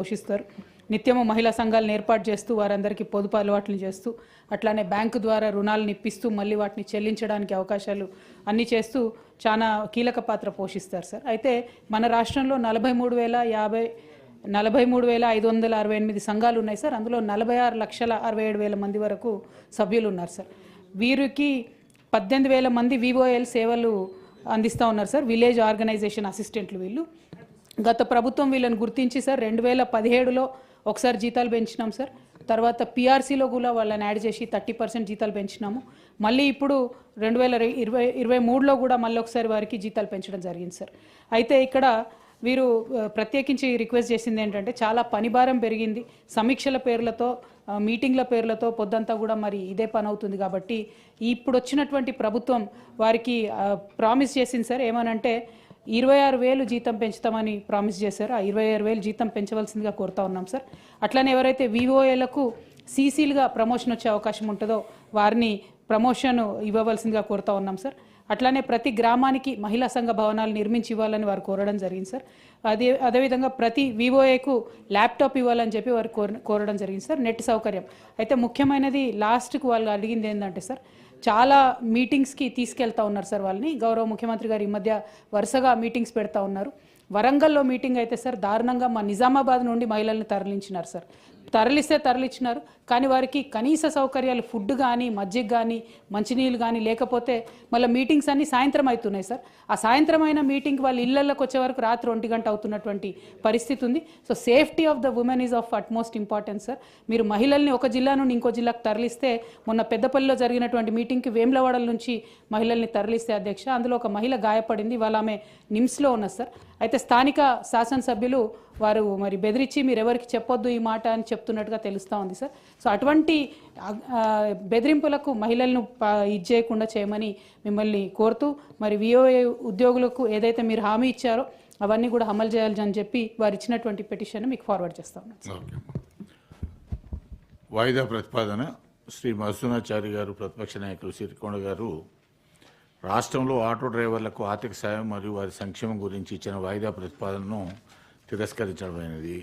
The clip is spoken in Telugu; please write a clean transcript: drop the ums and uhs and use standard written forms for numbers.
పోషిస్తారు. నిత్యము మహిళా సంఘాలను ఏర్పాటు చేస్తూ వారందరికీ పొదుపు అలవాట్లు చేస్తూ అట్లానే బ్యాంకు ద్వారా రుణాలను ఇప్పిస్తూ మళ్ళీ వాటిని చెల్లించడానికి అవకాశాలు అన్నీ చేస్తూ చాలా కీలక పాత్ర పోషిస్తారు సార్. అయితే మన రాష్ట్రంలో 43,568 సంఘాలు ఉన్నాయి సార్. అందులో 46,67,000 మంది వరకు సభ్యులు ఉన్నారు సార్. వీరికి 18,000 మంది విఓఎల్ సేవలు అందిస్తూ ఉన్నారు సార్. విలేజ్ ఆర్గనైజేషన్ అసిస్టెంట్లు వీళ్ళు. గత ప్రభుత్వం వీళ్ళని గుర్తించి సార్ 2017లో ఒకసారి జీతాలు పెంచినాం సార్. తర్వాత పిఆర్సీలో కూడా వాళ్ళని యాడ్ చేసి 30% జీతాలు పెంచినాము. మళ్ళీ ఇప్పుడు 2023లో కూడా మళ్ళీ ఒకసారి వారికి జీతాలు పెంచడం జరిగింది సార్. అయితే ఇక్కడ వీరు ప్రత్యేకించి రిక్వెస్ట్ చేసింది ఏంటంటే చాలా పనిభారం పెరిగింది, సమీక్షల పేర్లతో మీటింగ్ల పేర్లతో పొద్దంతా కూడా మరి ఇదే పని అవుతుంది. కాబట్టి ఇప్పుడు వచ్చినటువంటి ప్రభుత్వం వారికి ప్రామిస్ చేసింది సార్. ఏమనంటే 26,000 జీతం పెంచుతామని ప్రామిస్ చేశారు. ఆ 26,000 జీతం పెంచవలసిందిగా కోరుతా ఉన్నాం సార్. అట్లనే ఎవరైతే విఓఏలకు సీసీలుగా ప్రమోషన్ వచ్చే అవకాశం ఉంటుందో వారిని ప్రమోషన్ ఇవ్వవలసిందిగా కోరుతా ఉన్నాం సార్. అట్లానే ప్రతి గ్రామానికి మహిళా సంఘ భవనాలు నిర్మించి ఇవ్వాలని వారు కోరడం జరిగింది సార్. అదేవిధంగా ప్రతి వివోఏకు ల్యాప్టాప్ ఇవ్వాలని చెప్పి వారు కోరడం జరిగింది సార్. నెట్ సౌకర్యం అయితే ముఖ్యమైనది లాస్ట్కు వాళ్ళు అడిగింది ఏంటంటే సార్, చాలా మీటింగ్స్కి తీసుకెళ్తా ఉన్నారు సార్ వాళ్ళని. గౌరవ ముఖ్యమంత్రి గారు ఈ మధ్య వరుసగా మీటింగ్స్ పెడతా ఉన్నారు. వరంగల్లో మీటింగ్ అయితే సార్ దారుణంగా మా నిజామాబాద్ నుండి మహిళల్ని తరలించినారు సార్. తరలించినారు కానీ వారికి కనీస సౌకర్యాలు ఫుడ్ కానీ మజ్జిగ కానీ మంచినీళ్ళు కానీ లేకపోతే మళ్ళీ మీటింగ్స్ అన్నీ సాయంత్రం అవుతున్నాయి సార్. ఆ సాయంత్రం అయిన మీటింగ్కి వాళ్ళు ఇళ్లలోకి వచ్చే వరకు రాత్రి 1 గంట అవుతున్నటువంటి పరిస్థితి ఉంది. So safety of the women is of utmost importance sir. మీరు మహిళల్ని ఒక జిల్లా నుండి ఇంకో జిల్లాకు తరలిస్తే, మొన్న పెద్దపల్లిలో జరిగినటువంటి మీటింగ్కి వేములవాడల నుంచి మహిళల్ని తరలిస్తే అధ్యక్ష, అందులో ఒక మహిళ గాయపడింది. వాళ్ళ ఆమె నిమ్స్లో ఉన్నారు సార్. అయితే స్థానిక శాసనసభ్యులు వారు మరి బెదిరించి మీరు ఎవరికి చెప్పొద్దు ఈ మాట అని చెప్తున్నట్టుగా తెలుస్తూ ఉంది సార్. సో అటువంటి బెదిరింపులకు మహిళలను ఇది చేయకుండా చేయమని మిమ్మల్ని కోరుతూ, మరి విఓఏ ఉద్యోగులకు ఏదైతే మీరు హామీ ఇచ్చారో అవన్నీ కూడా అమలు చేయాలని చెప్పి వారు ఇచ్చినటువంటి పిటిషన్ మీకు ఫార్వర్డ్ చేస్తా ఉన్నాను. వాయిదా ప్రతిపాదన శ్రీ మధుసూనాచారి గారు, ప్రతిపక్ష నాయకులు సిరికొండ గారు రాష్ట్రంలో ఆటో డ్రైవర్లకు ఆర్థిక సాయం మరియు వారి సంక్షేమం గురించి ఇచ్చిన వాయిదా ప్రతిపాదనను తిరస్కరించడమైనది.